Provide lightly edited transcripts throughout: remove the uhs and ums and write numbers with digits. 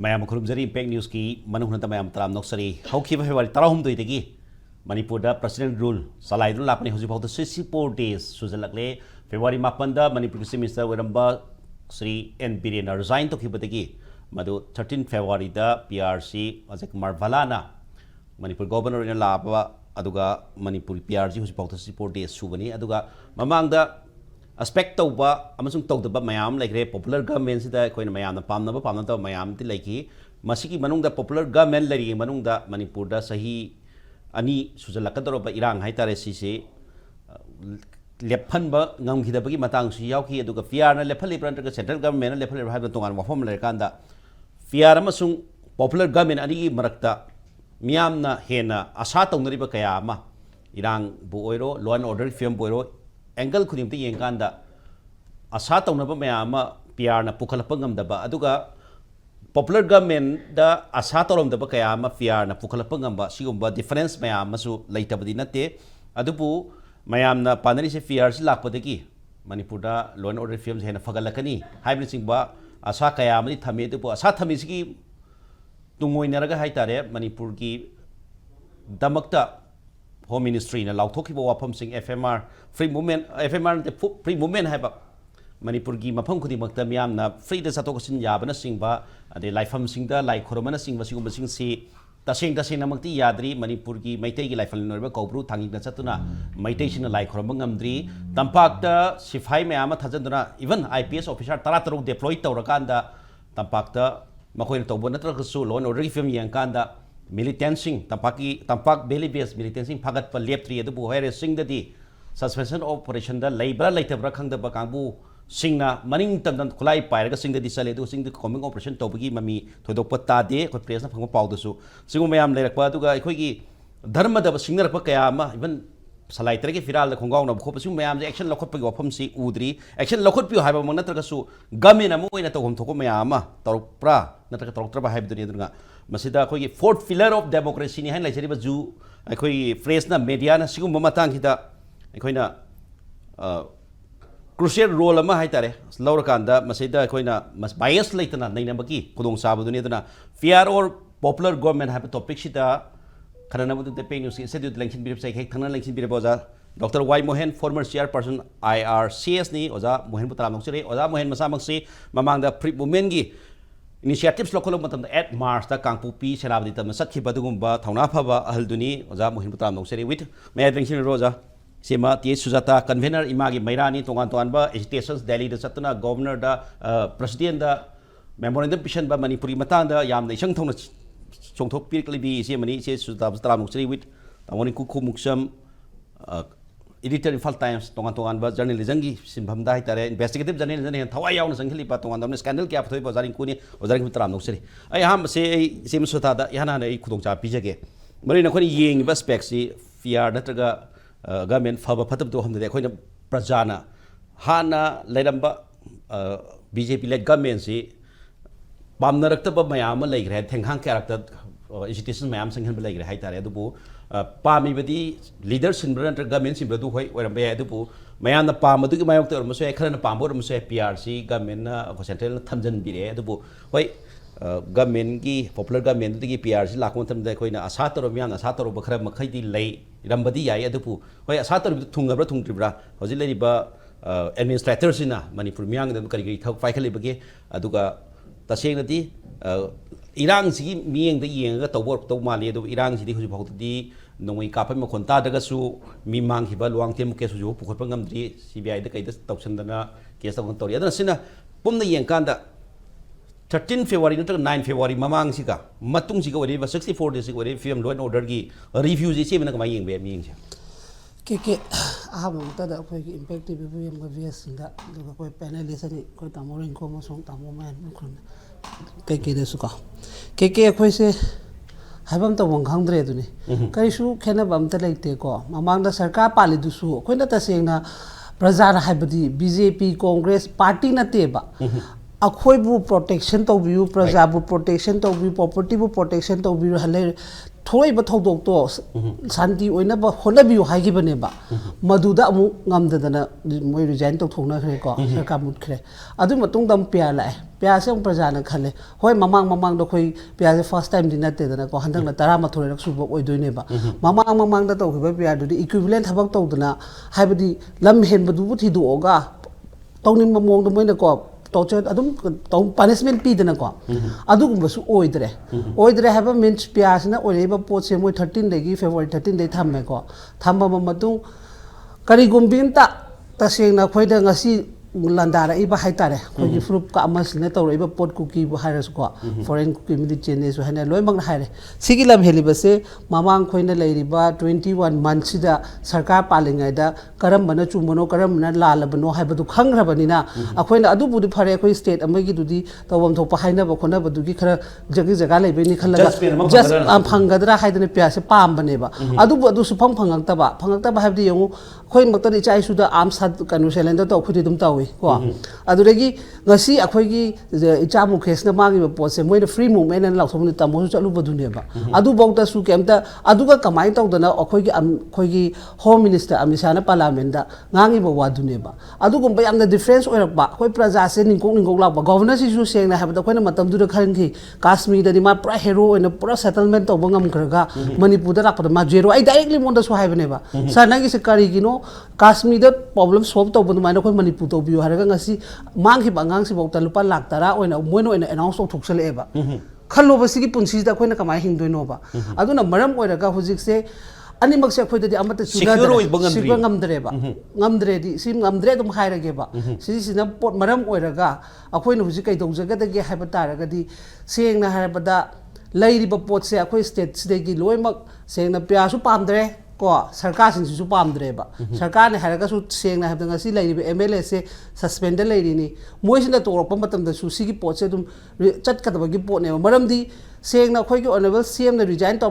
Ma'am खुरुमजरी impact news की मनुंग हनता मैम तराम नोक्सरी हौखिबा फेब्रुआरी 13 मणिपुर प्रेसिडेंट रूल चलाइदुन लापने हौजिफाउ 64 डेज सुजलकले फेब्रुआरी 9 मणिपुर चीफ मिनिस्टर ओइरंबा श्री एन बीरेन रिजाइन तौखिबदगी मधु 13 फेब्रुआरी पीआरसी अजय कुमार भलाना मणिपुर गवर्नर लाबा अदुगा मणिपुर पीआरसी हौजिफाउ 64 डेज सुबनी अदुगा ममांगदा अस्पेक्ट तौबा अमसुंग तौदबा मयाम लेग्रे पॉपुलर गवर्नमेंट सिदा कोइन मयाम पामनबा पामनता मयाम ति लेकी मसिकी मनुंगदा पॉपुलर गवर्नमेंट लेरी मनुंगदा मणिपुर दा सही अनि सुजलकदरोबा इरांग हाइतारे सिसे लेफनबा ngamkhidabagi matang si yauki aduga fiar na lefali prantaka central government na lefali haiba tongan wafam lerkanda fiar amasung popular government ani marakta miyamna hena asa tawnariba kaya ama irang bu oiro law and order firm boiro angle khudimti yengkanda asa tawnaba mayama PR na pukhalapa ngamdaba aduga popular government da asa tawromdaba kaya ama PR na pukhalapa ngamba sigumba difference mayama su leitabadi nate adubu mayamna panari se PR si lakpadagi manipur da law and order firms hena fagalakani haibni singba asa kaya amani thame adubu asa thame sigi tungoinaraga haitare manipur ki damakta Home Ministry na lauthokhiba wafam sing FMR free movement FMR the free movement haiba Manipur gi mafam khudi makta miyam na free da satok sin yabana singba ade laifam singda lai khoromana singba sigum sing si tasing namakti yadri Manipur gi maitai gi laifal norba kobru thangi na chatuna maitai sin lai khoromba ngamdri tampak da sifai mayama thajanduna even IPS officer tara deploy tawrakanda tampak da makoy tawbo natra su law and order firm yankanda militancing tampak belly base militancing phagat pa leptri adu buhaire sing dadi suspension operation da labra laitabra khangda ba kangbu singna maning tandan khulai pairaga sing dadi sale du sing the coming operation tobagi mami thodokpa ta de ko press na phangma pawdu su singu mayam leirakpa aduga akhoi gi dharma da singnarakpa kaya ma even salai tere ki firal da khongau na khopa singu mayam action lokhot pa wafam si udri action lokhot pi haiba mong natraga su gamen amu oina to hom thoko mayam ma torupra natraga toruktra ba haib duni adunga masida akhoi fourth pillar of democracy ni hain laisari ba ju akhoi phrase na media na sigum matang hida akhoi na crucial role ama hai tare laura kanda masida akhoi na mas bias laitana naina baki kudong sabu duni aduna fear or popular government have topic sida khana na bu de pe news institute lengthin birip sai hek thana lengthin birip oza Dr. Y. Mohan, former chairperson IRCS ni oza Mohan Putram noksire oza Mohan masamak si mamang da pre women gi initiatives lokolo matam at Mars da kangpu pi serabdi tam sakhi badugumba thauna phaba ahalduni oza Mohan Putram noksire with may drinking roza sema ti sujata convener imagi mairani tongan tonba agitations Delhi da satuna governor da president da memorandum pishan ba Manipuri matang da yam da isang thongna chongthok pirkli bi se mani se sujata Putram noksire with tawani ku muksam editor in Fall Times tongan ba journalism gi sinbam da hitare investigative journalism ne thawai yaw na sanghili pa tongan dam scandal kya phoi bazaring kuni ozaring mitram no seri ai ham se ai sim sota da yana na ai khudong cha pi jage mari na khoni yeng ba spec si fear natraga government phaba phatab do ham de khoi na prajana hana leiramba BJP led government si pamnarakta ba mayam ma leigre thenghang character institution mayam sanghan ba leigre haitare adubu Pami badi leaders in brand government in Bradu Hoy or Bayadupu, Mayana Pamadu Mayok or Musa Kran Pambo Musa PRC, government of Central Tanzan Bire, Dubu, Hoy government gi popular government gi PRC Lakuntam de Koina, Asator of Yan, Asator of Bakra Makati lay, Rambadi Yadupu, Hoy Asator Tunga Tung Tribra, Hosili ba administrators in Manipur Myang, the Kari Fakali Bagi, Aduga Tashenati. Irang sigi miyeng da yenga to work to mali do irang sidi huju bhot di nongoi ka phai ma khonta daga su mi mang hiba luang tem ke su ju pukhot pangam dri CBI da kai da tausan dana case on tori adana sina pum na yeng kan da 13 February nata 9 February mamang siga matung siga wari 64 days siga wari film law and order gi review ji se mena ka yeng be mi yeng ke aham ta da koi impact bi bi yam ga vs da do koi panelist ni koi tamorin ko mo song tamo man khon ke de su ka ke koi se habam ta wang khang dre du ni kai su khena bam ta leite ko mamang da sarkar pali du su koi na ta seng na praja ra habadi BJP Congress party na te ba akhoi bu protection to view praja bu protection to view property bu protection to view hale थोड़े थौदों तो शांति होनाबियो हाइगिबनेबा मधुदा अमुक ngamdadana moi resign to thongna khre ko sarkar mut khre adu matung dam pya la pya se praja na khale hoi mamang do khoi pya se first time din natte dana ko handang na tara ma thore rak su bok oi doine ba mamang da to khiba pya du equivalent thabak to dana haibadi lam hen badu bu thi du oga tawning mamong do moina ko torture adum punishment pi dana ko adu gumba su oidre have a means pias na oiba pot se moi 13 day gi February 13 day thamme ko thamba matung kari gumbin ta taseng na khoida ngasi landara iba haitare khoi fruit ka amas ne to iba pot cookie bu hairas ko foreign cookie mi chene so hana loi mang haire sigilam heliba se mamang khoina leiriba 21 months da sarkar palingai da karam bana chumono karam na lalabano haibadu khangrabani na akhoina adu budi phare khoi state amagi dudi tawam thopa haina ba khona badu gi khara jagi jaga leibe ni khalaga just am phangadra haidane pya se pam bane ba adu su phangta ba habdi yongu khoi makta chai su da am sad kanu selenda to khudi dum tawi ko aduregi ngasi akhoi gi icha mu khesna magi ba pose moi na free movement and law somni tamo su chalu badune ba adu bokta su kemta adu ga kamai tawdana akhoi gi home minister amisa na parliament da ngangi ba wadune ba adu gum ba yamna difference oirak ba khoi praja se ningkok la ba governor si su seng na habda khoi na matam du da khangi kashmir da ni ma pra hero and pra settlement to bangam khraga manipur da rakpa ma zero ai directly monda su haibane ba sanagi se kari gi no kashmir da problem solve to banu mai na khoi manipur to biyo haraga ngasi manghi bangang si bauta lupa lakh tara oina moino ina announce to thoksale eba khallo basi gi punsi da khoina kamai hingdoino ba aduna maram oiraga hujik se animak se khoi da amata chuna ngamdre ba ngamdre di sim ngamdre dum hairage ba si na pot maram oiraga akhoina hujik kai dongjaga da ge haiba taraga di sengna haibada lairiba pot se akhoi state sidegi loimak sengna pya su pamdre ko sarkar sin su pamdre ba sarkar ne haraga su sengna habda ngasi lairiba MLA se suspend lairi ni moi sin da torpa matam da su sigi pot se dum chat ka da gi pot ne maram di sengna khoi gi honorable CM na resign to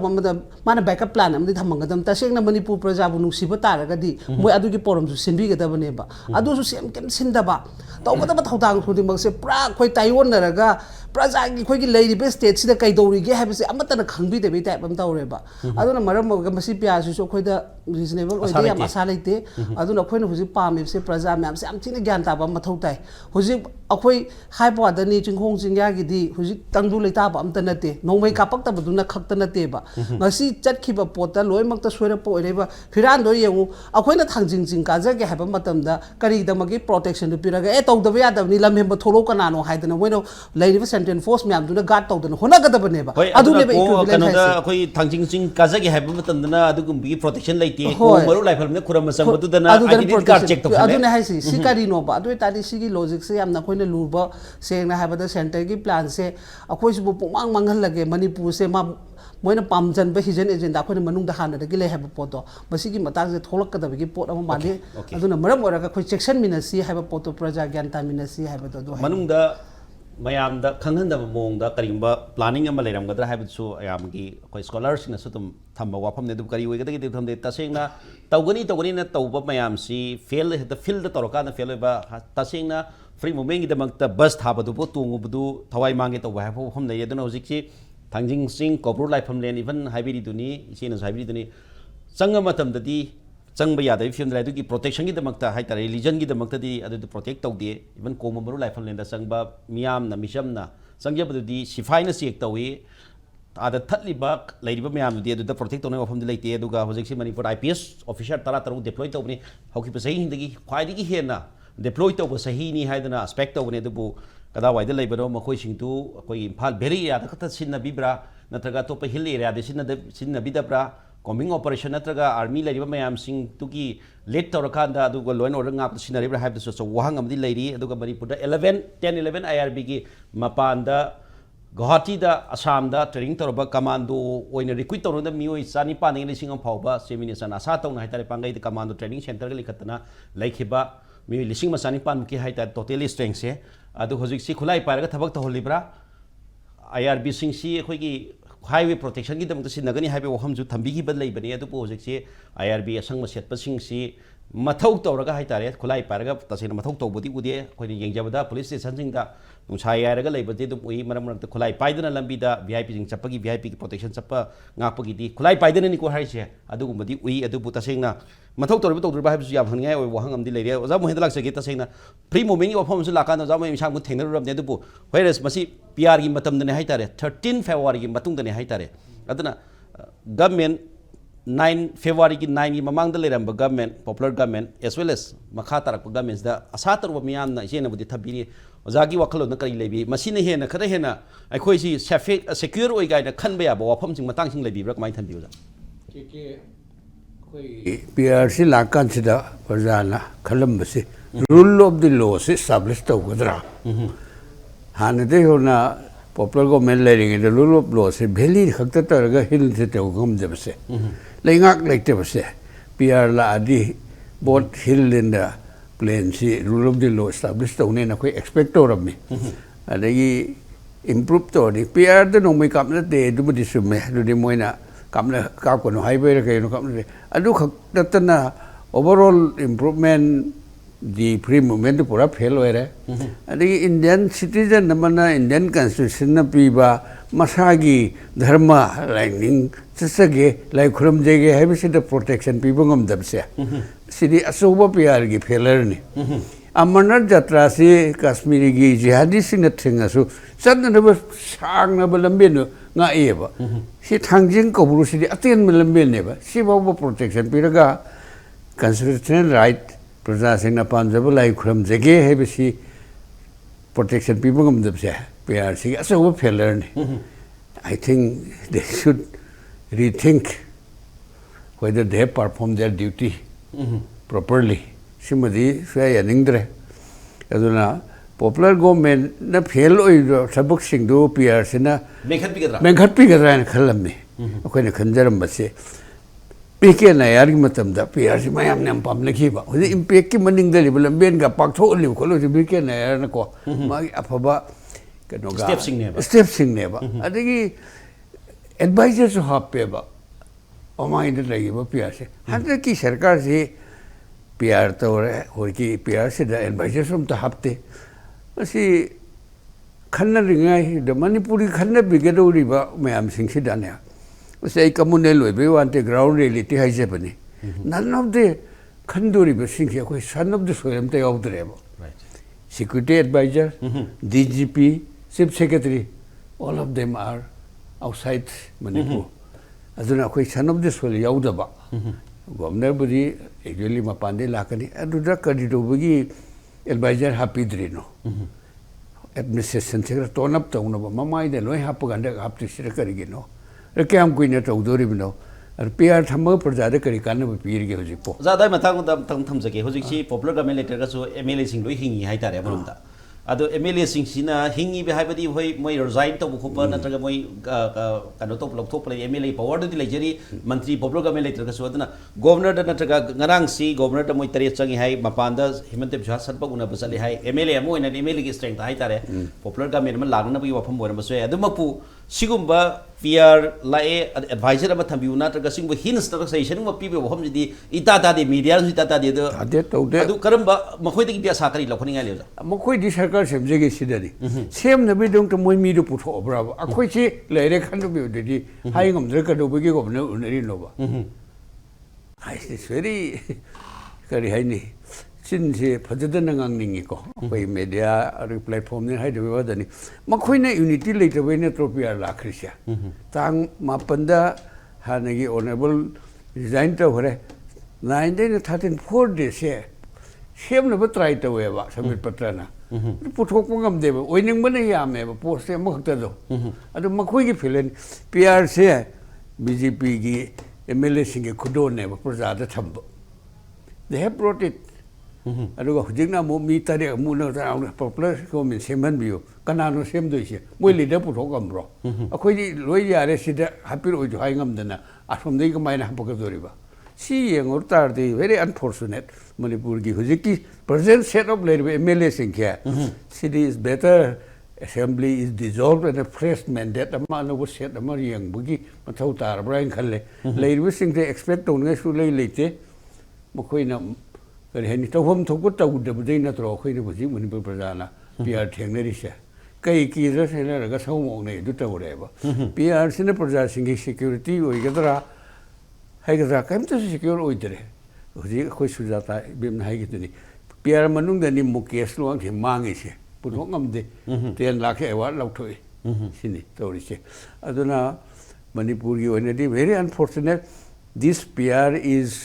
mana backup plan am di thamanga dam ta sengna manipur praja bu nuksi ba taraga di moi adu gi poram su sinbi ga da bane ba adu su sem kem sin da ba to ba thawtang khudi mag se pra khoi taiwan na raga praja gi khoi gi lairi be state sida kai dori ge ha se amata na khangbi de be type am tawre ba aduna maram ga masi pya su khoi da reasonable oi de am asa leite aduna khoi na huji pam se praja myam se am thina gyan ta ba mathau tai huji akhoi hai pa da ni chingkhong chingya gi di huji tangdu leita ba am ta nate nongmai kapak ta baduna khakta nate ba ngasi chatkhiba pota loimak ta soira po reba phiran do yengu akhoi na thangjing jing ka ja ge ha ba matam da kari da magi protection du piraga e taw da ya da ni lam hem ba tholo kana no haidana moino lairiba central force myam du na guard taw da hona ga da bane ba adu ne ba equivalent da akhoi thangjing jing ka ja ge ha ba matam da na adu gum bi protection laite ko maru life ne khuram sam badu da na identity card check to adu ne haisi sikari no ba adu ta di sigi logic se yam na khoi na luba seng na ha ba da center gi plan se akhoi su pumang manghal lage manipur se ma moina pamjan ba hidden agenda khoi manung da hana da gi le ha ba poto basi gi matang se tholak ka da gi pot am mali aduna maram ora ka khoi section minasi ha ba poto praja gyan ta minasi ha ba do manung da mayam da khanghan da mong da karimba planning am leiram gadra ha ba su ayam gi khoi scholars na su tum thamba wafam ne du kari we ga gi tham de taseng na tawgani na tawba mayam si fail the field da toroka na fail ba taseng na free movement gi da makta bus thaba du bo tungu bu thawai mangi to ba ha phom nei aduna hojik si thangjing sing kobru life len even haibiri duni isina haibiri duni changa matam da di changba ya da film da gi protection gi da makta hai ta religion gi da makta di adu protect taw de even ko maru life len da changba miyam na misam na changja bu di sifai na check tawi ada thatli ba laiba miyam di adu da protect tone wafam di leite adu ga hojik si manipur IPS officer tara taru deploy taw ni hoki pa sahi hindagi khwai di gi hena deploy taw ba sahi ni haidana aspect taw ne du kada waida leibaro makhoi singtu koi imphal beri area da khata sinna bibra natraga to pa hill area de sinna bidabra combing operation natraga army leiba mayam sing tu ki late torakanda adu go loin order ngap sinna ribra have so wahang amdi leiri adu ga manipur da 11 IRB gi mapanda Govt da Assam da training toroba commando oina recruit toro da mioi sani pa ne lising am phauba semination asa tong na haitare pangai da commando training center ga likhatna laikhiba mi lising masani pan ki haita totally strength se adu hojik si khulai paraga thabak to holibra IRB sing si khoi gi highway protection gi dam ta sinagani highway waham ju thambi gi bad lei bani adu po hojik si IRB asang ma set pa sing si mathau tawraga haitare khulai paraga tasina mathau tawbudi ude khoi yengjabada police station singda nungsai yaraga leibati dum ui maram maram khulai paidana lambida VIP jing chapagi VIP ki protection chapa ngapagi di khulai paidana ni ko haise adu gumbadi ui adu bu tasina mathau tawriba tawdriba habsu yam hangai oi wahang amdi leire oza mo hendalak sege tasina free moving yo phom su lakan oza mo imsang mu thengna ram ne du bu whereas masi PR gi matam dane haitare 13 February gi matung dane haitare aduna government 9 February ki 9 ki mamang da leram government popular government as well as makha tarak governments da asatar wa miyam na jena budi thabiri ozagi wakhalo na kari lebi masina hena khara hena akhoi si secure oi gai na khan ba ya ba wafam sing matang sing lebi bra kamai than biuja ke koi PRC lakan sida parjana khalam base rule of the law se establish to godra hanade hona popular government leading the rule of law se beli khakta targa hil se to gum jabse leingak lekte base PR la adi bot hill in the plain si rule of the law established to ne na koi expect or me adagi improve to di PR the no me kam na de du di sume du di moina kam na ka ko no highway ke no kam ne adu khakta na overall improvement the free movement pura fail hoire adagi Indian citizen namana Indian constitution na piba masagi dharma lining sasage like khrum jege have the protection people ngam dabse sidi asoba PR gi failure ni amarnath jatra se kashmiri gi jihadi sing na thinga su sadna na sang na lambe no nga eba si thangjing ko buru sidi aten lambe ne ba si ba protection piraga constitutional right Praja Singh Panjab like from Jage Hebisi protection people of the PRC as a failure. I think they should rethink whether they have performed their duty properly. Simadi Sway and Indre Aduna popular government na fail or Sabuk Singh do PRC na Menkhat Pigadra and Kalami. Okay, Kanjaram Base. PK na yari matam da PRC mayam nam pam nakhi ba odi impact ki maning da level ben ga pak tho li ko lo PK na yar na ko magi afaba kano ga step sing ne ba adigi advisor so happe ba o mai da lagi ba PRC handa ki sarkar se PR to re ho ki PRC da advisor sum ta hapte asi khanna ringai da Manipuri khanna bigado ri ba mayam sing si da ne say communal we want the ground reality has happened. None of the Kanduri Basing, son of the Soyam they of the rebel. Security advisor, DGP, Chief Secretary, all of them are outside Manipur. As an son of the Soy Yaudaba. Governor Budi, actually Mapande Lakani, and to the Kaditobugi advisor Happy Drino. Administration Secretary Ton up town of Mamma, the Loy Hapaganda up to Shirakarigino. Rekam Queen at Odoribino, and PR Tamo Prada Karikana with Piri Gipo. Zada Matang Tamzaki, Hosichi, popular government letter, so Emily Sing Hingi Haitare Brunda. Ado Emily Sing Sina, Hingi behind Moy resigned to Kupa, Natamoy Kanotop, Top, Emily, Power to the Legeri, Mantri, popular government letter, so Governor Nataga Garang C, Governor Moitari Changi Hai, Mapandas, Himantip Jasapaguna Basali Hai, Emily Amo and Emily strength Haitare, popular government Lagana, we were from Boramaso, Adumapu, Sigumba. PR lae advisor ama thambiu na traga sing hin station ma pibe hom di itata de media itata de adu karamba makhoi de pia sakari lokhoni ngai le makhoi di sarkar semje ge sidari sem na bi dong to moi mi do putho bra akhoi chi leire khan do bi de hai ngam dre ka do bi ge go ne unari no ba is very kari hai ni sin se phajadana ngang ningi ko koi media platform ne hai de ba dani makhoi na unity le de we ne tropia la khrisya tang mapanda hanagi honorable resign to hore 1934 days se sem na ba try to we ba samit patrana puthok ngam de ba oining ba ne ya me ba post ma khakta do adu makhoi gi filen PR se BJP gi MLA sing khudo ne ba praja da thamba they have brought it aduga hujingna mo mi tare mu na popular government seman biu kanano sem do ise moi leader puthok am ro akhoi ji loi yare sida hapir oi jo hai ngam dana asom dei ka mai na hapaka doriba si yengor tar de very unfortunate Manipur gi hujiki present set of MLA singkya city is better assembly is dissolved and a fresh mandate amano was set amar yang bugi mathau tar brain khalle leirwi sing they expect on ngai su lei leite mokoi na 그래 해니 조금 더고 더고데 나트로 거기 보지 문이부 프라자나 PR 탱내리세 कई keys से ना रगा sound ने दूसरा हो रहा है बा PR से ना प्रजा सिंगी सिक्योरिटी हो इधर है किधर कम तो सिक्योर हो इधर है उसी कोई सुझाता है बिम है कितनी पीआर मनुंग दनी मुकेश लोग के मांगे से पुरों हम दे 10 लाख एवार्ड लौटोए सिनी तो रिसे अदुना मणिपुर की वने दी very unfortunate this PR is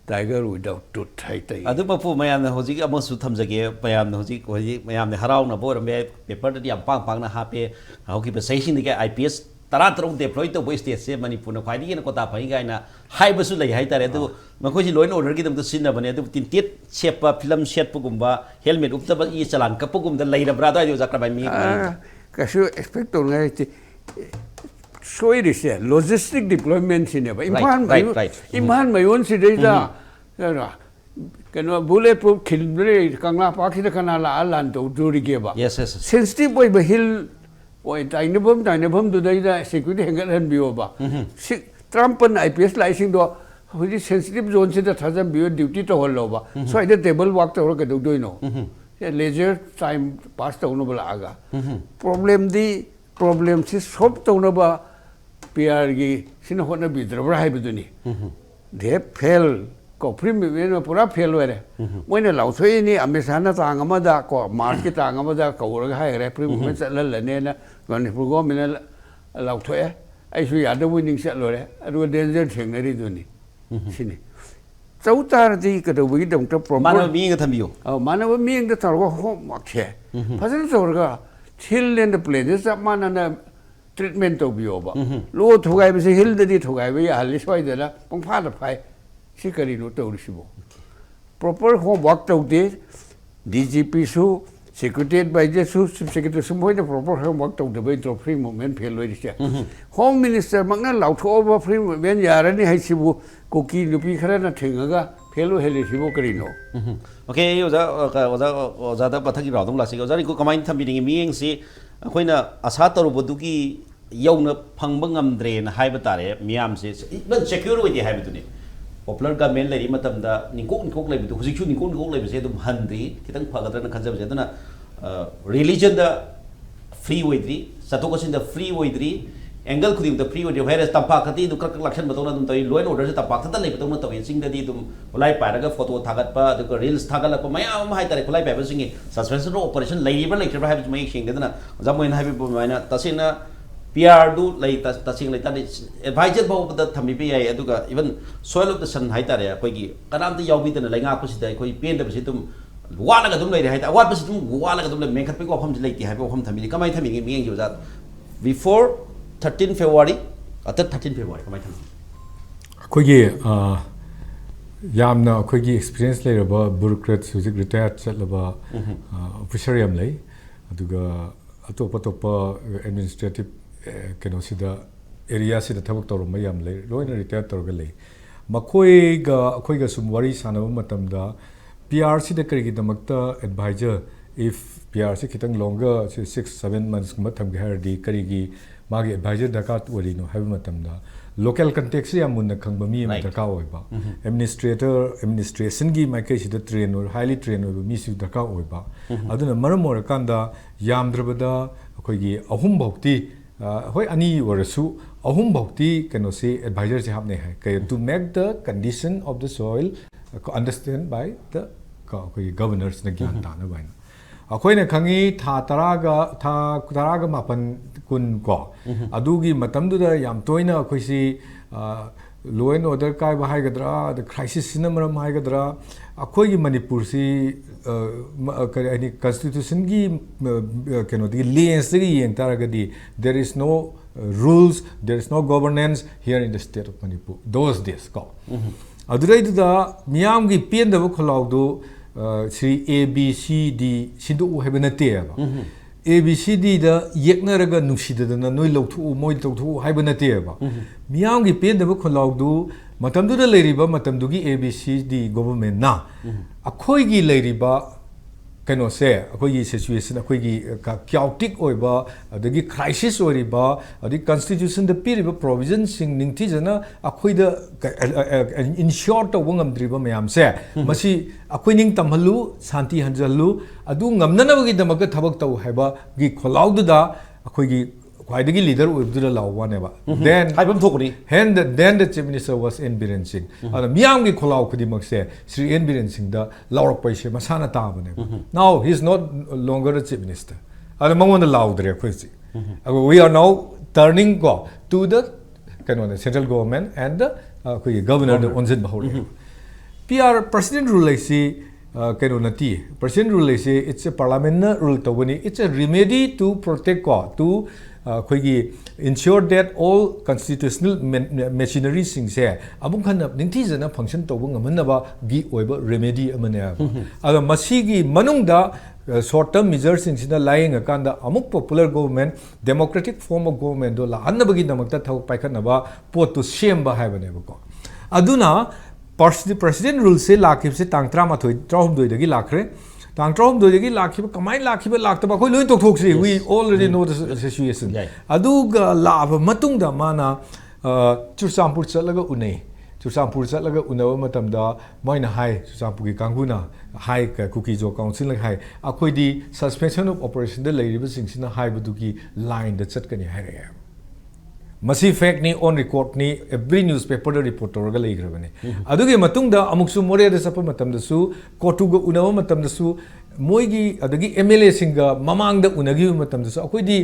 tiger without tooth है तो अदु बपु मयाम ने होजी अमो सुथम जगे मयाम ने होजी मयाम ने हराव ना बोर में पेपर दी पांग पांग ना हापे हाउ की सही के IPS तरा तरु डिप्लॉय तो बोई स्टेट से मणिपुर न खाई न कोता फई गाइना हाई बसु लई हाई तारे तो मखोजी लॉ एंड ऑर्डर की दम तो सिन बने तो तीन टेट शेप फिल्म सेट पुगुम्बा हेलमेट उपतब ई चलान कपुगुम द लईरब्रा दा जो जाकरा बाय मी कसु एक्सपेक्ट तो नgai सोई रिसे लॉजिस्टिक डिप्लॉयमेंट सिने बा इमान मयोन सिदेदा कनो बुले प्रूफ खिलबरे कंगला पाखि द कनाला आलान तो जोरी गेबा यस यस सेंसिटिव बोय बहिल ओय ताइनबम दुदैदा सिक्युरिटी हेंगल हन बियोबा ट्रम्पन IPS लाइसिंग दो हुजी सेंसिटिव जोन से थाजम बियो ड्यूटी तो होलोबा सो इदे टेबल वर्क तो के दोइनो लेजर टाइम पास तो नो बला आगा प्रॉब्लम से सॉल्व तो नो बा PR की सिन होना बिद्रबरा है बिदुनी दे फेल को प्रीम में पूरा फेल हुए रे मोइने लाउथोय नि अमेसाना तांग अमदा को मार्च की तांग अमदा कौरग हाय रे प्रीम में चललने ना मणिपुर गवर्नमेंट लाउथोय आइसु याद विनिंग चलो रे अरु डेंजर थेंगरी दुनी सिनी चौतारदी कदबगी दम तो प्रॉब्लम मानव मींग थमियो मानव मींग द तरगो होम मखे फजन तोरगा थिल द प्लेजेस मानना ट्रीटमेंट तो बियोबा लो थुगाय बसे हिल ददी थुगाय बे हालि सोइदला पंफा द फाय सिकरी नो तौरिसिबो प्रॉपर होम वर्क तौदे DGP सु सेक्रेटरी एडवाइजर सु चीफ सेक्रेटरी सु मोइना प्रॉपर होम वर्क तौदे बे तो फ्री मूवमेंट फेल होइसे होम मिनिस्टर मगना लाउथोबा फ्री मूवमेंट यारनि हाइसिबो कोकी लुपी खरना थेंगगा फेल हेलिसिबो करिनो ओके ओजा द पथकी राउदम लासी ओजा को कमाइन थम्बिनिंग मीइंग सी अखोइना आशा तरुबदुगी यौना फंगब ngamdrena haiba tare miyam se ban secure oide haibaduni popular government leri matamda ningkok leibidu hujiksu ningkok leibi se dum handri kitang phagadra khanjab je dana religion da free oidri satokosin da free oidri angle khuding da free oidri virus tampa khati du krak lakshan batona dum tai loin order se tampa khata leibadona tawin sing da di dum ulai paraga photo thagat pa du reels thagalak pa mayam hai tare khulai pa singi suspension operation leiba leiba haib mai sing dana jamoin haib maina tasina PR do lay tasing lay tani advisor ba da thami pe ai aduga even soil of the sun hai tare koi gi kanam da yaw bi da lai nga ko si da koi pen da bi tum wala ga dum lay hai ta wat bi tum wala ga dum lay mekhat pe ko pham lay ti hai ko pham thami kamai thami ngi mi ngi za before 13 February at 13 February kamai thami koi gi yamna koi gi experience lay ba bureaucrat suzik retired chat la ba officer yam lay aduga atopa administrative keno sida area sida thabak tawrum mayam lei loina retire tawga lei makoi ga sum wari sanaba matamda PR sida karigi damakta advisor if PR si kitang longer 6-7 months ma thamge hardi karigi magi advisor dakat wari no have matamda local context ya munna khangba mi ma daka oiba administration gi maikai sida train or highly trained oiba mi si daka oiba aduna maram orakanda yamdrabada akoi gi ahum bhokti hoi ani warasu ahum bhakti kano se advisor se hapne hai to make the condition of the soil understand by the governors na gyan ta na baina akhoi na khangi tha taraga mapan kun ko adugi matam du da yam toina akhoi si law and order kai ba hai gadra the crisis sinamaram hai gadra akhoi gi manipur si any constitution gi kano di lens gi yeng taragadi there is no rules there is no governance here in the state of Manipur those days ko adurai da miyam gi pen da kholaw do Sri ABCD sindu hebena te ba ABCD da yeknaraga nusidadana noi lawthu moi lawthu haibana te ba miyam gi pen da kholaw do matam du da leiriba matam du gi ABCD government na akhoi gi leiriba ꯀꯩꯅꯣ ꯁꯦ ꯑꯩꯈꯣꯏꯒꯤ situation ꯑꯩꯈꯣꯏꯒꯤ ꯀ꯭ꯌꯥꯎꯇꯤꯛ ꯑꯣꯏꯕ ꯑꯗꯒꯤ crisis ꯑꯣꯏꯔꯤꯕ ꯑꯗꯒꯤ ꯀꯟꯁꯇꯤꯇ꯭ꯌꯨꯁꯟꯗ ꯄꯤꯔꯤꯕ ꯄ꯭ꯔꯣꯕꯤꯖꯟꯁꯤꯡ ꯅꯤꯡꯊꯤꯖꯅ ꯑꯩꯈꯣꯏꯗ ꯏꯟꯁꯤꯌꯣꯔ ꯇꯧꯕ ꯉꯝꯗ꯭ꯔꯤꯕ ꯃꯌꯥꯝꯁꯦ ꯃꯁꯤ ꯑꯩꯈꯣꯏ ꯅꯤꯡ ꯇꯝꯍꯜꯂꯨ ꯁꯥꯟꯇꯤ ꯍꯟꯖꯜꯂꯨ ꯑꯗꯨ ꯉꯝꯅꯅꯕꯒꯤꯗꯃꯛꯇ ꯊꯕꯛ ꯇꯧ ꯍꯥꯏꯕꯒꯤ ꯈꯣꯜꯂꯥꯎꯗꯨꯗ ꯑꯩꯈꯣꯏꯒꯤ ꯈ꯭ꯋꯥꯏꯗꯒꯤ leader ꯑꯣꯏꯕꯗꯨꯗ ꯂꯥꯎꯕꯅꯦꯕ then the chief minister was N Biren Singh ꯑꯗ ꯃꯤꯌꯥꯝꯒꯤ ꯈꯣꯜꯂꯥꯎ ꯈꯨꯗꯤꯡꯃꯛꯁꯦ ಶ್ರೀ N Biren Singhꯗ ꯂꯥꯎꯔꯛꯄꯁꯦ ꯃꯁꯥꯅ ꯇꯥꯕꯅꯦꯕ now he is not longer the chief minister ꯑꯗ ꯃꯉꯣꯟꯗ ꯂꯥꯎꯗ꯭ꯔꯦ ꯑꯩꯈꯣꯏꯁꯤ we are now turning to the ꯀꯩꯅꯣꯗ central government and the ꯑꯩꯈꯣꯏꯒꯤ governor ꯑꯣꯟꯁꯤꯟꯕ ꯍꯧꯔꯛꯑꯦꯕ PR president rule ꯍꯥꯏꯁꯤ ꯀꯩꯅꯣ ꯅꯠꯇꯦ president rule ꯍꯥꯏꯁꯤ it's a parliament rule ꯇꯧꯕꯅꯤ it's a remedy to protect to ꯑꯩꯈꯣꯏꯒꯤ ensure that all constitutional machinery ꯁꯤꯡꯁꯦ ꯑꯃꯨꯛ ꯍꯟꯅ ꯅꯤꯡꯊꯤꯖꯅ ꯐꯪꯁꯟ ꯇꯧꯕ ꯉꯝꯍꯟꯅꯕꯒꯤ ꯑꯣꯏꯕ ꯔꯦꯃꯦꯗꯤ ꯑꯃꯅꯦꯕ ꯑꯗꯣ ꯃꯁꯤꯒꯤ ꯃꯅꯨꯡꯗ short term measuresꯤꯡꯁꯤꯅ ꯂꯥꯌꯦꯡꯉꯀꯥꯟꯗ ꯑꯃꯨꯛ popular government democratic form of government ꯗꯣ ꯂꯥꯛꯍꯟꯅꯕꯒꯤꯗꯃꯛꯇ ꯊꯕꯛ ꯄꯥꯏꯈꯠꯅꯕ ꯄꯣꯠꯇꯨ ꯁꯦꯝꯕ ꯍꯥꯏꯕꯅꯦꯕꯀꯣ ꯑꯗꯨꯅ president rule se lakibse tang 13 dagi lakre tang 13 dagi lakhiba kamai lakhiba laktaba khoi loi tokthokse we already know the situation aduga laba matungda mana Churchampur chatlaga unai Churchampur chatlaga unawa matamda moina hai Churchampur gi kanguna hai kuki jo council hai akhoi di suspension of operation da leiriba singsina haibudugi line da chatkani haire masi fact ni on record ni every newspaper da report torga leigrabane adugi matungda amuksu more da sapa matamda su kotuga unawa matamda su moigi adagi MLA singa mamangda unagi matamda su akoi di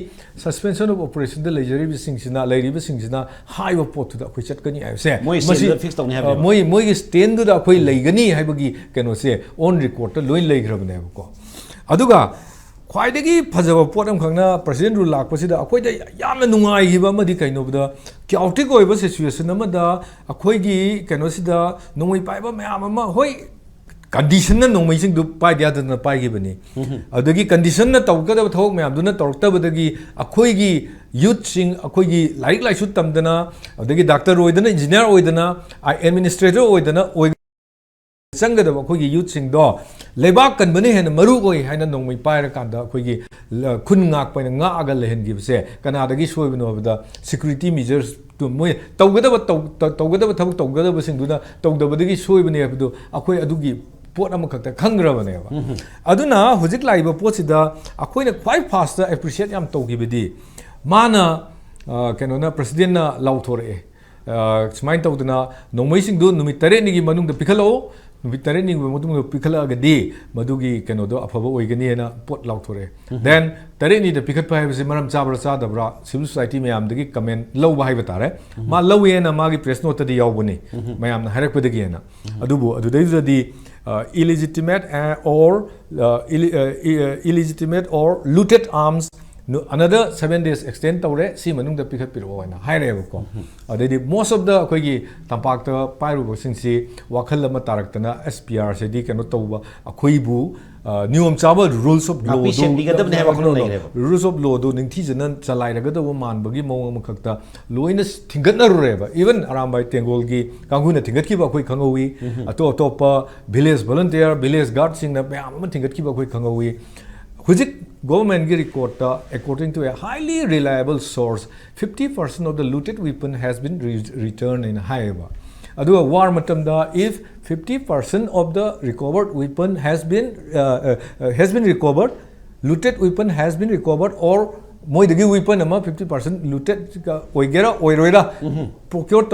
suspension of operation da leijari singsina leiriba singsina haiba pot da akoi chatkani aise masi fix tawni habi moigi stand da akoi leigani haibagi keno se on record da loi leigrabane ko aduga ꯈ꯭ꯋꯥꯏꯗꯒꯤ ꯐꯖꯕ ꯄꯣꯠ ꯑꯃꯈꯛꯅ president rule ꯂꯥꯛꯄꯁꯤꯗ ꯑꯩꯈꯣꯏꯗ ꯌꯥꯝꯅ ꯅꯨꯡꯉꯥꯏꯈꯤꯕ ꯑꯃꯗꯤ ꯀꯩꯅꯣꯕꯗ ꯀ꯭ꯌꯥꯎꯇꯤꯛ ꯑꯣꯏꯕ situation ꯑꯃꯗ ꯑꯩꯈꯣꯏꯒꯤ ꯀꯩꯅꯣꯁꯤꯗ ꯅꯣꯡꯃꯩ ꯄꯥꯏꯕ ꯃꯌꯥꯝ ꯑꯃ ꯍꯣꯏ ꯀꯟꯗꯤꯁꯟꯅ ꯅꯣꯡꯃꯩꯁꯤꯡꯗꯨ ꯄꯥꯏꯗ ꯌꯥꯗꯅ ꯄꯥꯏꯈꯤꯕꯅꯤ ꯑꯗꯒꯤ ꯀꯟꯗꯤꯁꯟꯅ ꯇꯧꯒꯗꯕ ꯊꯕꯛ ꯃꯌꯥꯝꯗꯨꯅ ꯇꯧꯔꯛꯇꯕꯗꯒꯤ ꯑꯩꯈꯣꯏꯒꯤ ꯌꯨꯠꯁꯤꯡ ꯑꯩꯈꯣꯏꯒꯤ ꯂꯥꯏꯔꯤꯛ ꯂꯥꯏꯁꯨ ꯇꯝꯗꯅ ꯑꯗꯒꯤ ꯗꯥꯛꯇꯔ ꯑꯣꯏꯗꯅ ꯏꯟꯖꯤꯅꯤꯌꯔ ꯑꯣꯏꯗꯅ ꯑꯦꯗꯃꯤꯅꯤꯁꯇ꯭ꯔꯦꯇꯔ ꯑꯣꯏꯗꯅ ꯆꯪꯒꯗꯕ ꯑꯩꯈꯣꯏꯒꯤ ꯌꯨꯠꯁꯤꯡꯗꯣ ꯂꯩꯕꯥꯛ ꯀꯟꯕꯅ ꯍꯦꯟꯅ ꯃꯔꯨ ꯑꯣꯏ ꯍꯥꯏꯅ ꯅꯣꯡꯃꯩ ꯄꯥꯏꯔꯀꯥꯟꯗ ꯑꯩꯈꯣꯏꯒꯤ ꯈꯨꯟ ꯉꯥꯛꯄꯅ ꯉꯥꯛꯑꯒ ꯂꯩꯍꯟꯈꯤꯕꯁꯦ ꯀꯅꯥꯗꯒꯤ ꯁꯣꯏꯕꯅꯣ ꯍꯥꯏꯕꯗ ꯁꯦꯀ꯭ꯌꯨꯔꯤꯇꯤ ꯃꯦꯖꯔꯁꯇꯨ ꯃꯣꯏ ꯇꯧꯒꯗꯕ ꯊꯕꯛ ꯇꯧꯒꯗꯕꯁꯤꯡꯗꯨꯅ ꯇꯧꯗꯕꯗꯒꯤ ꯁꯣꯏꯕꯅꯦ ꯍꯥꯏꯕꯗꯨ ꯑꯩꯈꯣꯏ ꯑꯗꯨꯒꯤ ꯄꯣꯠ ꯑꯃꯈꯛꯇ ꯈꯪꯈ꯭ꯔꯕꯅꯦꯕ ꯑꯗꯨꯅ ꯍꯧꯖꯤꯛ ꯂꯥꯛꯏꯕ ꯄꯣꯠꯁꯤꯗ ꯑꯩꯈꯣꯏꯅ ꯈ꯭ꯋꯥꯏ ꯐꯥꯁꯇ ꯑꯦꯄ꯭ꯔꯤꯁꯤꯌꯦꯠ ꯌꯥꯝ ꯇꯧꯈꯤꯕꯗꯤ ꯃꯥꯅ ꯀꯩꯅꯣꯅ ꯄ꯭ꯔꯁꯤꯗꯦꯟꯠꯅ ꯂꯥꯎꯊꯣꯔꯛꯑꯦ ꯁꯨꯃꯥꯏꯅ ꯇꯧꯗꯅ ꯅꯣꯡꯃꯩꯁꯤꯡꯗꯨ ꯅꯨꯃꯤꯠ 9ꯅꯤꯒꯤ ꯃꯅꯨꯡꯗ ꯄꯤꯈꯠꯂꯛꯎ ꯅꯨꯃꯤꯠ 9ꯅꯤꯒꯤ ꯃꯇꯨꯡꯗ ꯄꯤꯈꯠꯂꯛꯑꯒꯗꯤ ꯃꯗꯨꯒꯤ ꯀꯩꯅꯣꯗꯣ ꯑꯐꯕ ꯑꯣꯏꯒꯅꯤꯅ ꯄꯣꯠ ꯂꯥꯎꯊꯣꯔꯛꯑꯦ ꯗꯦꯟ 9ꯅꯤꯗ ꯄꯤꯈꯠꯄ ꯍꯥꯏꯕꯁꯤ ꯃꯔꯝ ꯆꯥꯕ꯭ꯔꯥ ꯆꯥꯗꯕ꯭ꯔꯥ ꯁꯤꯚꯤꯜ ꯁꯣꯁꯥꯏꯇꯤ ꯃꯌꯥꯝꯗꯒꯤ ꯀꯃꯦꯟ ꯂꯧꯕ ꯍꯥꯏꯕ ꯇꯥꯔꯦ ꯃꯥ ꯂꯧꯋꯦꯅ ꯃꯥꯒꯤ ꯄ꯭ꯔꯦꯁ ꯅꯣꯠꯇꯗꯤ ꯌꯥꯎꯕꯅꯤ ꯃꯌꯥꯝꯅ ꯍꯥꯏꯔꯛꯄꯗꯒꯤꯅ ꯑꯗꯨꯕꯨ ꯑꯗꯨꯗꯩꯗꯨꯗꯗꯤ illegitimate or looted arms another 7 days extend tawre si manungda pikhatpiro haina hairebo adedi most of the akoigi tampakta pairubo singsi wakhal ama taraktana SPR se di kano tawba akoibu niyom chaba rules of law rules of law do ningthi janan chalai raga do manbagi mawang amakhakta loina thingatna rureba even arambai tengol gi kanguna thingatki ba koi khangowi atopa village volunteer village guard sing na am thingatki ba koi khangowi Hujik government record according to a highly reliable source 50% of the looted weapon has been returned in Haiba. Adu war matamda if 50% of the recovered weapon has been recovered, looted weapon has been recovered or moidagi weapon ama 50% looted oigera oiroida procure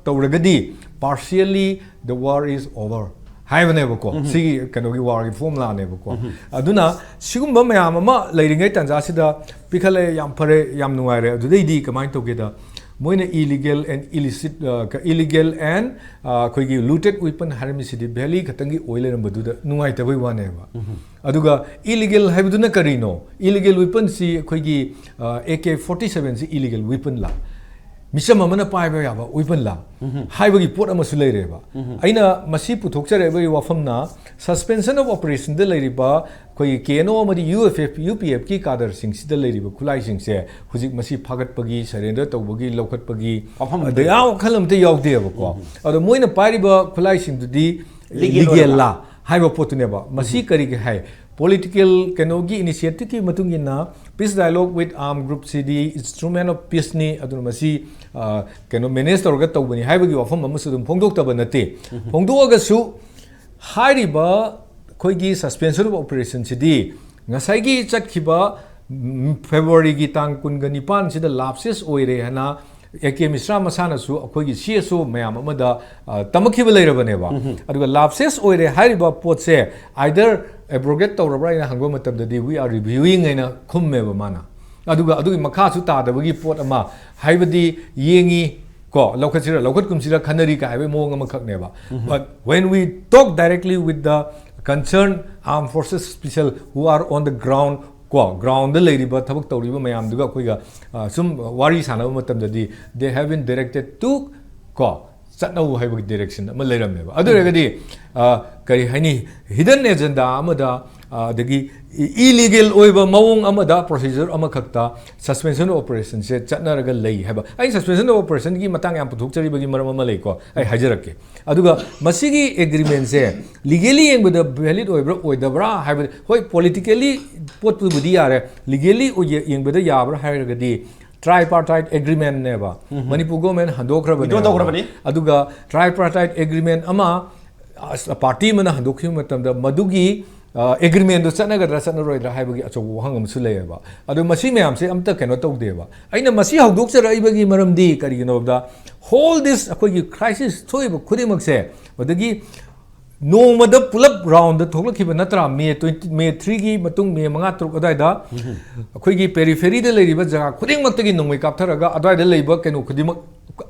tawragadi partially the war is over. 하이브네버고 시기 그노기 와르기 폼라네버고 아두나 시금바 마야마마 레이링의 탄자시다 피칼레 얌파레 얌누아레 두데이디 그마인 토게다 모이네 illegal and 거기 looted weapon 하르미시디 벨리 같은기 오일레는버두다 누가이타보이 와네바 아두가 illegal 하이브두나 카리노 illegal weapon 시 거기 AK-47 시 illegal weapon 라 미션 아마나 파이버 야바 weapon 라 하이버기 포트 아마수 레이레바 아이나 마시 부톡처레버이 와펌나 suspension of operation 데 레이리바 거기 KNO 아마디 UPF 기 카더 싱시데 레이리바 쿨라이 싱세 후직 마시 파갓버기 서렌더 तौबगी लौखटबगी दया वखलमते यावदेबको अदो मोइना पारिबा 쿨라이 싱두디 legal ला हाइबा पोतुनेबा मसी करिगे हाइ political kenogi initiative ki matungina peace dialogue with armed group CD instrument of peace ni aduna masi keno minister ga tawbani haibagi wafam amusu dum phongdok taba nate phongdoga su hairiba khoigi suspension of operation CD ngasai gi chatkhiba February gi tang kungani pan sida lapses oire hana eke misra masana su akhoi gi CSO mayam amada tamakhiba leirabane ba aduga lapses oire hairiba potse either abrogate tawrabra ina hangba matamdadi we are reviewing ina khumme ba mana aduga adugi makha su ta dabagi pot ama haibadi yengi ko lokhat kumsira khanari ka haibe mong ama khakne ba but when we talk directly with the concerned armed forces special who are on the ground ground the lady but thabak tawriba mayam duga khoiga sum wari sana matamdadi they have been directed to ko satnau haibagi direction ama leiram ba adu regadi kari haini hidden agenda amada dagi illegal oiba mawong amada procedure ama khakta suspension of operation se chatnaraga lei haba ai suspension of operation gi matang yam puthuk chari bagi maram ama lei ko ai hajarake aduga masigi agreement se legally yengba valid oibra oidabra haba hoi politically pot pu budi yare legally yengba da yabra hairaga di tripartite agreement neba Manipur government handokrabani aduga tripartite agreement ama party mana handokhi matamda madugi agreement do chanagadra chanaroidra haibagi achobu hangam su leyeba adu masi mayam se amta keno tawdeba aina masi hawdok charaibagi maramdi karigino da whole this akogi crisis thoiba khudimak se madagi nongmada pulap round da thoklakhiba natra May 3 gi matung May 5 truk adai da akogi periphery da leiriba jaga khudingmaktagi nongmai kaptharaga adai da leiba keno khudimak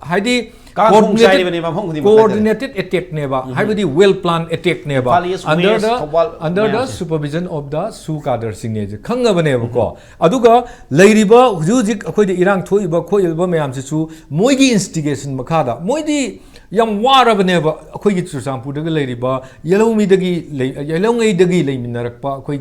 haidi coordinated attack neba haibadi well planned attack neba under the supervision of the su kader signature khangaba neba ko aduga leiriba hujujik akhoi de irang thoiba khoiba mayam su moigi instigation makhada moidi yam waraba neba akhoi gi chusampu daga leiriba yelomi dagi yelongai dagi leiminarakpa akhoi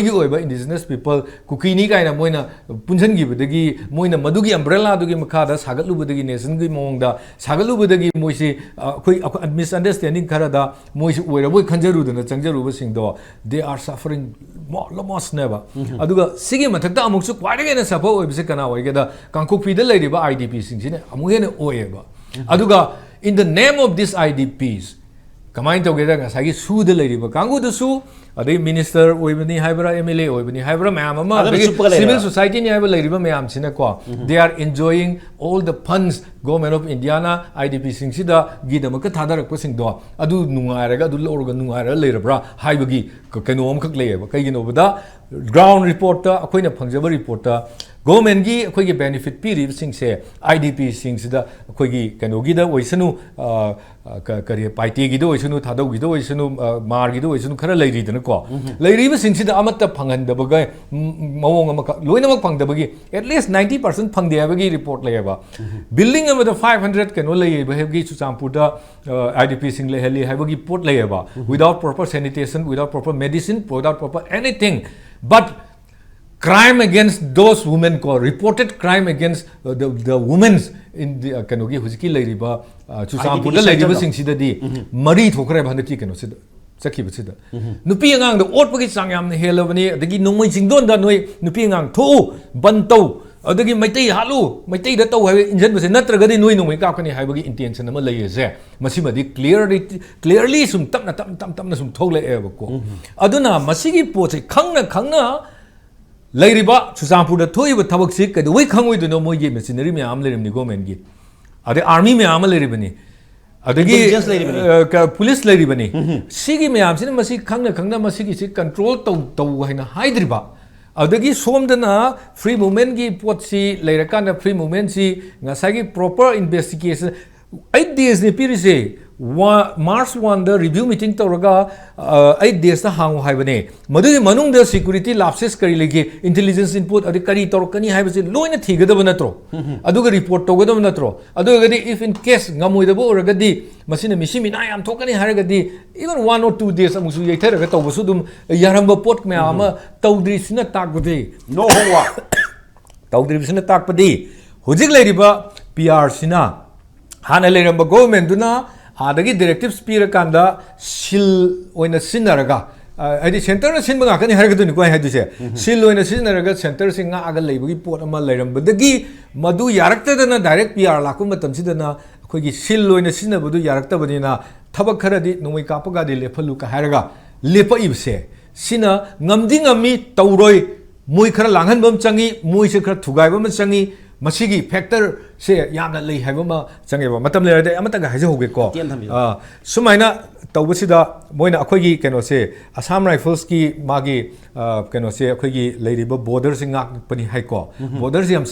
gi oiba indigenous people kukini kaina moina punjan gi badagi moina madugi umbrella dugi makhada sagatlu badagi nation gi mongda sagatlu badagi moisi akhoi misunderstanding kharada moisi oiraboi khanjaru dana changjaru ba singdo they are suffering loss neba aduga sigi mathakta amuksu kwadage na suffer oibse kana oigeda kangkokpi da leiriba IDP singsine amuhene oeba aduga in the name of these IDPs kamain tawgeda ngasagi su de leiriba kangu da su adai minister oibani haibra MLA oibani haibra mayam ama civil society ni haibra leiriba mayam sina ko they are enjoying all the funds government of Indiana IDP singsida gidamaka thadarakpa singdo adu nungairaga adu lorga nungaira leirabra haibagi kenom khak leiba kaigino bada ground report ta akoina phangjaba report ta government gi akoigi benefit piri singse IDP singsida akoigi kenogi da oisanu kari paiti gi do oisanu thadau gi do oisanu mar gi do oisanu khara leiri dana ko leiri ba singsida amatta phangan da baga mawong ama loina mak phang da bagi at least 90% phang de bagi report leba building ama da 500 keno lei ba hegi chuchampur da IDP sing le heli habagi port leba without proper sanitation without proper medicine without proper anything but crime against those women ko reported crime against the women in the kanogi huziki leiriba chusampur da leiriba singsida di mari thokre bhanaki keno sida sakhi bachida nupi angang da ot pagi changyam ne helabani adagi nongmai jingdon da noi nupi angang tho bantau adagi maitai halu maitai da tau hai injan base natraga di noi nongmai ka kani haibagi intention ama leise masimadi clearly sum tamna sum thogle eba ko aduna masigi poche khangna leiriba chusampur da thoiba thabak si ka doi khangoi do moi ge machinery me am lerim ni government gi ade army me am leribani adagi police leribani sigi me am sin masi khangna masi gi si control tau haina haidriba adagi somdana free movement gi pot si leirakan free movement si ngasai gi proper investigation 8 days ne pirise March 1 the review meeting tawraga 8 days ta hangu haibane madui manung the security lapses kari lege intelligence input adi kari torkani haibase loina thigadaba natro aduga report togadaba natro aduga di if in case ngamoidaba oragadi masina misi mina yam thokani haragadi even 1 or 2 days amusu yaitharaga tawbasu dum yaramba pot me ama tawdri sina takbade no howa tawdri sina takpadi hojik leiriba PR sina hana leiramba government duna adagi directives pira kanda sil oina sinaraga ꯍꯥꯏꯗꯤ ꯁꯦꯟꯇꯔꯅ ꯁꯤꯟꯕ ꯉꯥꯛꯇꯅꯤ ꯍꯥꯏꯔꯒꯗꯣꯏꯅꯤꯀꯣ ꯑꯩ ꯍꯥꯏꯗꯣꯏꯁꯦ ꯁꯤꯜ ꯑꯣꯏꯅ ꯁꯤꯖꯤꯟꯅꯔꯒ ꯁꯦꯟꯇꯔꯁꯤ ꯉꯥꯛꯑꯒ ꯂꯩꯕꯒꯤ ꯄꯣꯠ ꯑꯃ ꯂꯩꯔꯝꯕꯗꯒꯤ ꯃꯗꯨ ꯌꯥꯔꯛꯇꯗꯅ ꯗꯥꯏꯔꯦꯛ ꯄꯤ ꯑꯥꯔ ꯂꯥꯛꯄ ꯃꯇꯝꯁꯤꯗꯅ ꯑꯩꯈꯣꯏꯒꯤ ꯁꯤꯜ ꯑꯣꯏꯅ ꯁꯤꯖꯤꯟꯅꯕꯗꯨ ꯌꯥꯔꯛꯇꯕꯅꯤꯅ ꯊꯕꯛ ꯈꯔꯗꯤ ꯅꯣꯡꯃꯩ ꯀꯥꯞꯄꯒꯗꯤ ꯂꯦꯞꯍꯜꯂꯨ ꯍꯥꯏꯔꯒ ꯂꯦꯞꯄꯛꯏꯕꯁꯦ ꯁꯤꯅ ꯉꯝꯗꯤ ꯉꯝꯃꯤ ꯇꯧꯔꯣꯏ ꯃꯣꯏ ꯈꯔ ꯂꯥꯡꯍꯟꯕ ꯑꯃ ꯆꯪꯉꯤ ꯃꯣꯏꯁꯦ ꯈꯔ ꯊꯨꯒꯥꯏꯕ ꯑꯃ ꯆꯪꯉꯤ ꯃꯁꯤꯒꯤ ꯐꯦꯛꯇꯔꯁꯦ ꯌꯥꯝꯅ ꯂꯩ ꯍꯥꯏꯕ ꯑꯃ ꯆꯪꯉꯦꯕ ꯃꯇꯝ ꯂꯩꯔꯗꯤ ꯑꯃꯇꯪꯒ ꯍꯥꯏꯖꯍꯧꯒꯦꯀꯣ ꯁꯨꯃꯥꯏꯅ ꯇꯧꯕꯁꯤꯗ ꯃꯣꯏꯅ ꯑꯩꯈꯣꯏꯒꯤ ꯀꯩꯅꯣꯁꯦ ꯑꯁꯥꯝ ꯔꯥꯏꯐꯜꯁꯀꯤ ꯃꯥꯒꯤ ꯀꯩꯅꯣꯁꯦ ꯑꯩꯈꯣꯏꯒꯤ ꯂꯩꯔꯤꯕ ꯕꯣर्डरꯁꯤ ꯉꯥꯛꯄꯅꯤ ꯍꯥꯏꯀꯣ ꯕꯣर्डरꯁꯤ ꯌꯥꯝ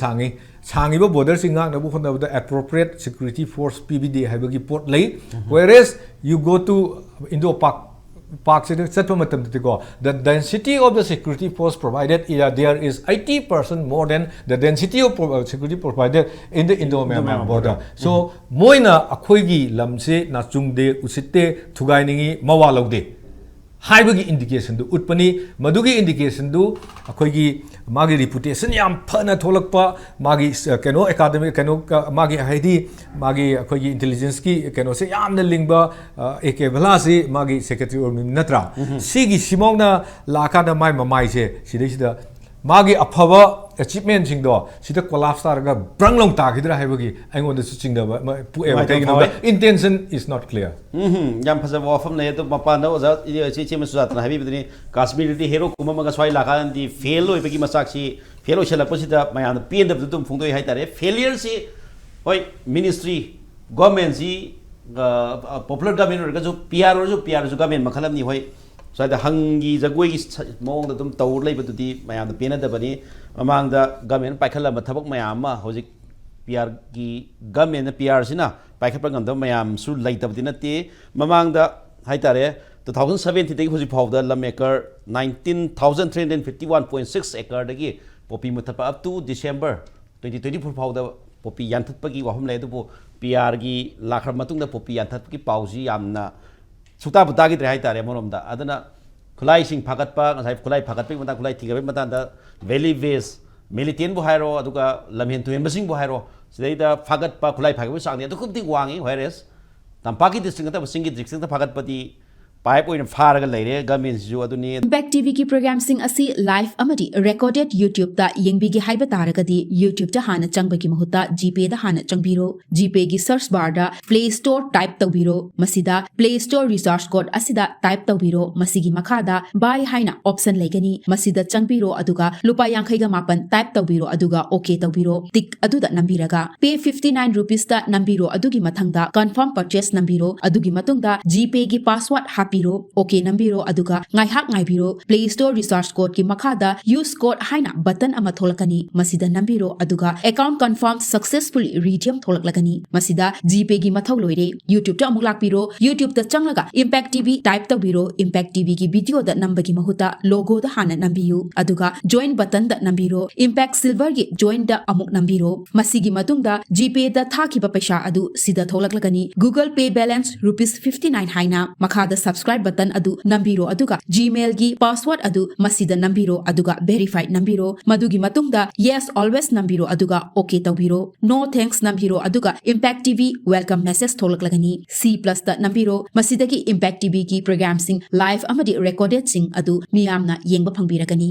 ꯁꯥꯡꯉꯤꯕ ꯕꯣर्डरꯁꯤ ꯉꯥꯛꯅꯕ ꯍꯣꯠꯅꯕꯗ ꯑꯦꯄ꯭ꯔꯣꯄ꯭ꯔꯤꯌꯦꯠ ꯁꯦꯀ꯭ꯌꯨꯔꯤꯇꯤ ꯐꯣꯔꯁ ꯄꯤꯕꯤꯗꯦ ꯍꯥꯏꯕꯒꯤ ꯄꯣꯠ ꯂꯩ ꯋꯦꯔꯦꯁ ꯌꯨ ꯒꯣ ꯇꯨ ꯏꯟꯗꯣ Parkꯁꯤꯗ ꯆꯠꯄ ꯃꯇꯝꯗꯗꯤꯀꯣ the density of the security force provided there is 80% more than the density of security provided in the Indo-Myanmar border. So moina akhoi lamse na chungde usitte thugainigi mawa lawde haibagi indication du utpani madugi indication du akhoi magi reputation yam phana tholakpa magi keno academic keno magi haidi magi akhoi intelligence ki keno se yamna lingba ek bhala se magi secretary or natra sigi simongna lakana mai mamai se sidai magi aphaba achievement singdo sida collapse taraga branglong takidra haibagi aingonda su chingda pueba kaigino intention is not clear yam phaja wafam ne to mapana oza chi chi masujatna habi bidini kashmir di hero kuma maga swai lakan di fail oi bagi masak si fail oi selak posida mayan pn da dum phungdoi hai tare failure si hoi ministry government si popular government ga jo pr jo government makhalam ni hoi Saida hangi jagoi gi mong da dum tawur lei badu di mayam da pena da bani amang da government paikhala ma thabak mayam ma hojik PR gi government na PR sina paikha ngam da mayam su lai tab di na te mamang da haitare 2017 dagi hoji phau da lamekar 19351.6 acre dagi popi muthapa up to December 2024 phau da popi yanthat pagi wahum lai du PR gi lakhar matung da popi yanthat ki pauji yamna Sukta butagi terakhir tare monomda adana kulai sing pakat pa ngasai kulai pakat pa mata kulai tiga pa mata anda valley base militan bu hairo aduga lamhen tu embassy bu hairo sedai da pakat pa kulai pakat bu sangni adu kubti wangi whereas tampaki district ta singi district ta pakat pati pipe oin pharaga leire government ju aduni Impact TV ki program sing asi live amadi recorded YouTube ta yengbi gi haiba taragadi YouTube ta hana changba ki mahuta GPay da hana changbiro GPay gi search bar da Play Store type tawbiro masida Play Store resource code asida type tawbiro masigi makhada buy haina option legani masida changbiro aduga lupa yankhai ga mapan type tawbiro aduga okay tawbiro tik aduda nambiraga pay 59 rupees ta nambiro adugi mathangda confirm purchase nambiro adugi matungda GPay gi password piro okay nambiro aduga ngai hak ngai biro Play Store resource code ki makhada use code haina button ama tholakani masida nambiro aduga account confirmed successfully redeem tholaklagani masida GPay gi mathau loire YouTube ta amuk lakpiro YouTube ta changlaga Impact TV type tawbiro Impact TV ki video da number ki mahuta logo da hana nambiyu aduga join button da nambiro Impact Silver gi join da amuk nambiro masigi matungda GPay da thakiba paisa adu sida tholaklagani Google Pay balance ₹59 haina makhada subscribe button adu nambiro aduga Gmail gi password adu masida nambiro aduga verified nambiro madugi matungda yes always nambiro aduga okay tawbiro no thanks nambiro aduga Impact TV welcome message tholaklagani C+ da nambiro masidagi Impact TV ki program sing live amadi recorded sing adu miyamna yengba phangbiragani